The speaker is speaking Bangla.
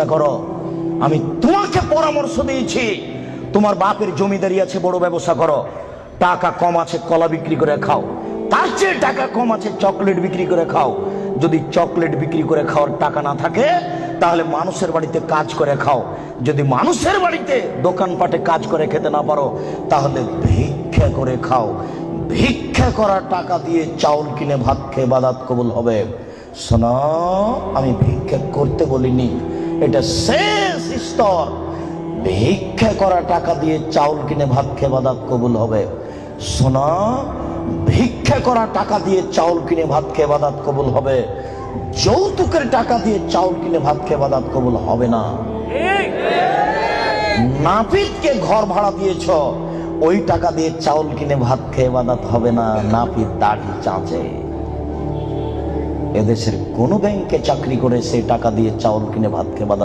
চেষ্টা করো। আমি তোমাকে পরামর্শ দিয়েছি, তোমার বাপের জমিদারি আছে, বড় ব্যবসা করো। টাকা কম আছে কলা বিক্রি করে খাও, তার চেয়ে টাকা কম আছে চকলেট বিক্রি করে খাও। যদি চকলেট বিক্রি করে খাওয়ার টাকা না থাকে তাহলে মানুষের বাড়িতে কাজ করে খাও। যদি মানুষের বাড়িতে দোকানপাটে কাজ করে খেতে না পারো তাহলে ভিক্ষা করে খাও। ভিক্ষা করা টাকা দিয়ে চাউল কিনে ভাত খেয়ে ইবাদত কবুল হবে। শোনো, আমি ভিক্ষা করতে বলিনি, এটা শেষ স্তর। ভিক্ষা করা টাকা দিয়ে চাউল কিনে ভাত খেয়ে ইবাদত কবুল হবে। শোনো, ভিক্ষা করা টাকা দিয়ে চাউল কিনে ভাত খেয়ে ইবাদত কবুল হবে। যৌতুকের টাকা দিয়ে চাউল কিনে ভাত খেয়ে ইবাদত কবুল হবে না। নাপিতকে ঘর ভাড়া দিয়েছ, ওই টাকা দিয়ে চাউল কিনে ভাত খেয়ে ইবাদত হবে না। নাপিত দাড়ি চাঁচে। এদেশের কোন ব্যাংকে চাকরি করে সেই টাকা দিয়ে চাউল কিনে ভাত খেয়ে ইবাদত